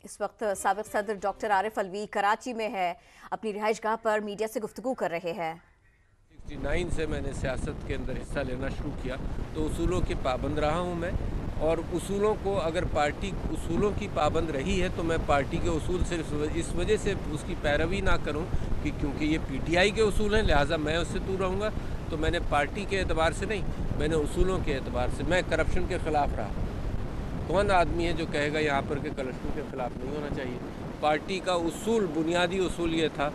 اس وقت سابق صدر ڈاکٹر عارف الوی کراچی میں ہے، اپنی رہائش گاہ پر میڈیا سے گفتگو کر رہے ہیں۔ 69 سے میں نے سیاست کے اندر حصہ لینا شروع کیا تو اصولوں کے پابند رہا ہوں میں، اور اصولوں کو اگر پارٹی اصولوں کی پابند رہی ہے تو میں پارٹی کے اصول صرف اس وجہ سے اس کی پیروی نہ کروں کہ کیونکہ یہ پی ٹی آئی کے اصول ہیں لہٰذا میں اس سے دور رہوں گا، تو میں نے پارٹی کے اعتبار سے نہیں، میں نے اصولوں کے اعتبار سے، میں کرپشن کے خلاف رہا۔ کون آدمی ہے جو کہے گا یہاں پر کہ کرپشن کے خلاف نہیں ہونا چاہیے؟ پارٹی کا اصول، بنیادی اصول یہ تھا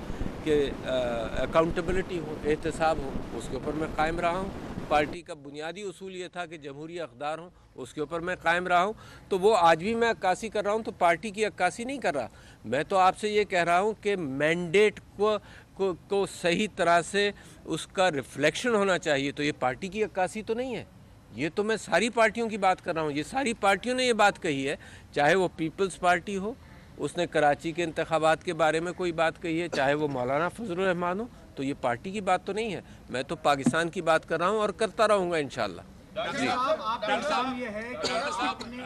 کہ اکاؤنٹیبلٹی ہو، احتساب ہو، اس کے اوپر میں قائم رہا ہوں۔ پارٹی کا بنیادی اصول یہ تھا کہ جمہوری اقدار ہوں، اس کے اوپر میں قائم رہا ہوں، تو وہ آج بھی میں عکاسی کر رہا ہوں، تو پارٹی کی عکاسی نہیں کر رہا۔ میں تو آپ سے یہ کہہ رہا ہوں کہ مینڈیٹ کو صحیح طرح سے اس کا ریفلیکشن ہونا چاہیے، تو یہ پارٹی کی عکاسی تو نہیں ہے۔ یہ تو میں ساری پارٹیوں کی بات کر رہا ہوں، یہ ساری پارٹیوں نے یہ بات کہی ہے، چاہے وہ پیپلز پارٹی ہو، اس نے کراچی کے انتخابات کے بارے میں کوئی بات کہی ہے، چاہے وہ مولانا فضل الرحمان ہو، تو یہ پارٹی کی بات تو نہیں ہے۔ میں تو پاکستان کی بات کر رہا ہوں اور کرتا رہوں گا انشاءاللہ۔ ڈاکٹر صاحب یہ ہے کہ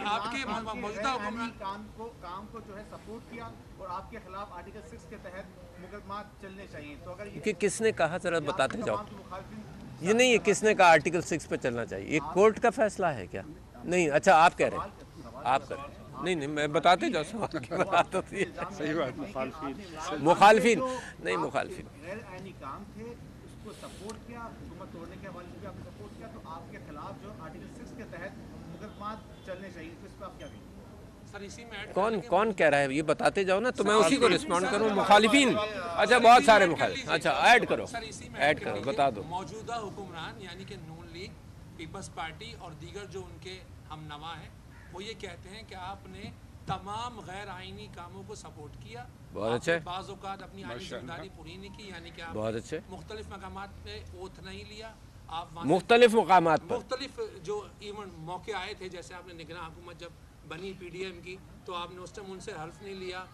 آپ کے موجودہ کام کو جو ہے سپورٹ کیا اور آپ کے خلاف آرٹیکل 6 کے تحت مقدمات چلنے چاہیے، تو اگر کہ کس نے کہا ذرا بتاتے جاؤ؟ یہ نہیں ہے کس نے کہا آرٹیکل 6 پہ چلنا چاہیے، یہ کورٹ کا فیصلہ ہے کیا؟ نہیں، اچھا آپ کہہ رہے ہیں، آپ کہہ رہے ہیں، نہیں میں بتاتے جاؤ سوال کی بات ہوتی ہے۔ صحیح بات، مخالفین نہیں، مخالفین غیر آئینی کام تھے اس کو سپورٹ کیا، حکومت توڑنے کے حوالے سے بھی آپ نے سپورٹ کیا، تو آپ کے خلاف جو آرٹیکل 6 کے تحت مقدمات چلنے چاہیے، تو اس پہ آپ کیا کہیں گے؟ کون کہہ رہا ہے یہ بتاتے جاؤ نا، تو میں اسی کو رسپونڈ کروں۔ مخالفین، اچھا بہت سارے مخالف، اچھا ایڈ کرو بتا دو۔ موجودہ حکمران یعنی کہ نون لیگ، پیپلز پارٹی اور دیگر جو ان کے ہم نوا ہیں، وہ یہ کہتے ہیں کہ آپ نے تمام غیر آئینی کاموں کو سپورٹ کیا، بہت اچھے، بعض اوقات اپنی آئینی ذمہ داری پوری نہیں کی، یعنی کہ آپ بہت اچھے، مختلف مقامات پہ اوتھ نہیں لیا، آپ مختلف مقامات پر مختلف جو ایون موقع آئے تھے، جیسے آپ نے نگراں حکومت جب بنی پی ڈی ایم کی تو آپ نے اس ٹائم ان سے حلف نہیں لیا۔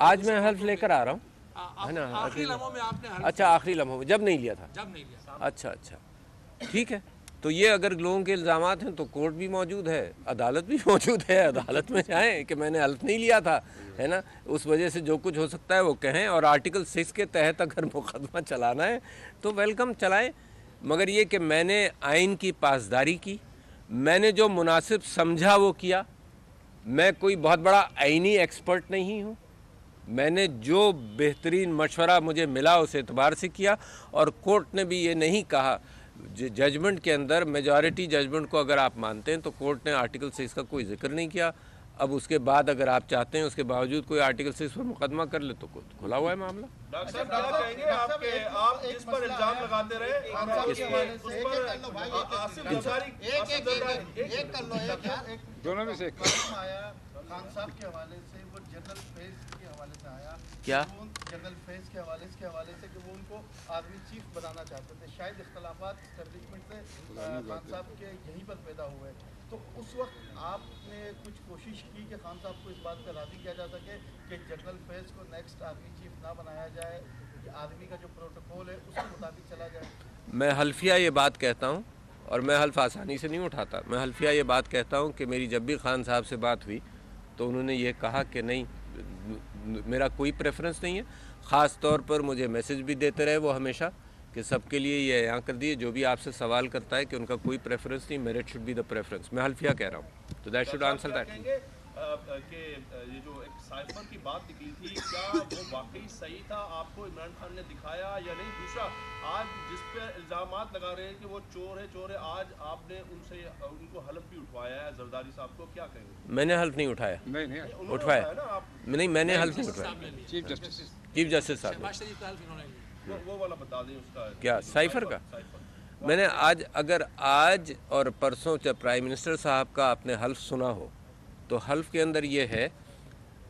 آج میں حلف لے کر آ رہا ہوں، ہے نا؟ آخری لمحوں میں آپ نے حلف، اچھا آخری لمحوں میں جب نہیں لیا تھا، جب نہیں لیا، اچھا ٹھیک ہے۔ تو یہ اگر لوگوں کے الزامات ہیں تو کورٹ بھی موجود ہے، عدالت بھی موجود ہے، عدالت میں جائیں کہ میں نے حلف نہیں لیا تھا، ہے نا؟ اس وجہ سے جو کچھ ہو سکتا ہے وہ کہیں، اور آرٹیکل 6 کے تحت اگر مقدمہ چلانا ہے تو ویلکم چلائیں، مگر یہ کہ میں نے آئین کی پاسداری کی، میں نے جو مناسب سمجھا وہ کیا۔ میں کوئی بہت بڑا آئینی ایکسپرٹ نہیں ہوں، میں نے جو بہترین مشورہ مجھے ملا اس اعتبار سے کیا، اور کورٹ نے بھی یہ نہیں کہا، ججمنٹ کے اندر میجارٹی ججمنٹ کو اگر آپ مانتے ہیں تو کورٹ نے آرٹیکل 6 کا کوئی ذکر نہیں کیا۔ اب اس کے بعد اگر آپ چاہتے ہیں اس کے باوجود کوئی آرٹیکل 6 پر مقدمہ کر لے تو کھلا ہوا ہے معاملہ۔ ڈاکٹر صاحب کیا کہیں گے آپ جس پر الزام لگاتے رہے دونوں میں سے آیا خان صاحب کے حوالے سے، وہ جنرل فیض کے حوالے سے آیا، کیا جنرل فیض کے حوالے سے کہ وہ ان کو آرمی چیف بنانا چاہتے تھے، شاید اختلافات اسٹیبلشمنٹ سے خان صاحب کے یہیں پر پیدا ہوئے، تو اس وقت آپ نے کچھ کوشش کی کہ خان صاحب کو اس بات پہ راضی کیا جا سکے کہ جنرل فیض کو نیکسٹ آرمی چیف نہ بنایا جائے، کہ آرمی کا جو پروٹوکول ہے اس کے مطابق چلا جائے؟ میں حلفیہ یہ بات کہتا ہوں، اور میں حلف آسانی سے نہیں اٹھاتا، میں حلفیہ یہ بات کہتا ہوں کہ میری جب بھی خان صاحب سے بات ہوئی تو انہوں نے یہ کہا کہ نہیں، میرا کوئی پریفرنس نہیں ہے، خاص طور پر مجھے میسج بھی دیتے رہے وہ ہمیشہ کہ سب کے لیے یہ اعلان کر دیے جو بھی آپ سے سوال کرتا ہے کہ ان کا کوئی پریفرنس نہیں، merit should be the preference, میں حلفیہ کہہ رہا ہوں، تو دیٹ شوڈ آنسر دیٹ۔ کہ یہ جو ایک سائفر کی بات نکلی تھی، کیا وہ واقعی صحیح تھا؟ آپ کو عمران خان نے دکھایا یا نہیں؟ دوسرا، آج جس پہ الزامات لگا رہے ہیں کہ وہ چور ہے، آج آپ نے ان کو حلف بھی اٹھوایا ہے، زرداری صاحب کو، کیا کہیں گے؟ میں نے حلف نہیں اٹھایا، اٹھوایا نہیں، میں نے حلف نہیں اٹھوایا، چیف جسٹس صاحب شہباز شریف کا حلف انہوں نے لیا۔ وہ والا بتا دیں اس کا کیا سائفر کا؟ میں نے آج اور پرسوں جب پرائم منسٹر صاحب کا آپ نے حلف سنا ہو تو حلف کے اندر یہ ہے،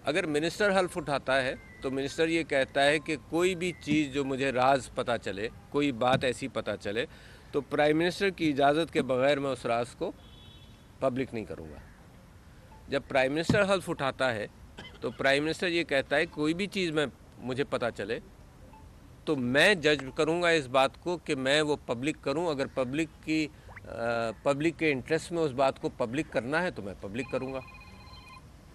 اگر منسٹر حلف اٹھاتا ہے تو منسٹر یہ کہتا ہے کہ کوئی بھی چیز جو مجھے راز پتہ چلے، کوئی بات ایسی پتہ چلے تو پرائم منسٹر کی اجازت کے بغیر میں اس راز کو پبلک نہیں کروں گا۔ جب پرائم منسٹر حلف اٹھاتا ہے تو پرائم منسٹر یہ کہتا ہے کوئی بھی چیز مجھے پتہ چلے تو میں جج کروں گا اس بات کو کہ میں وہ پبلک کروں، اگر پبلک کے انٹرسٹ میں اس بات کو پبلک کرنا ہے تو میں پبلک کروں گا۔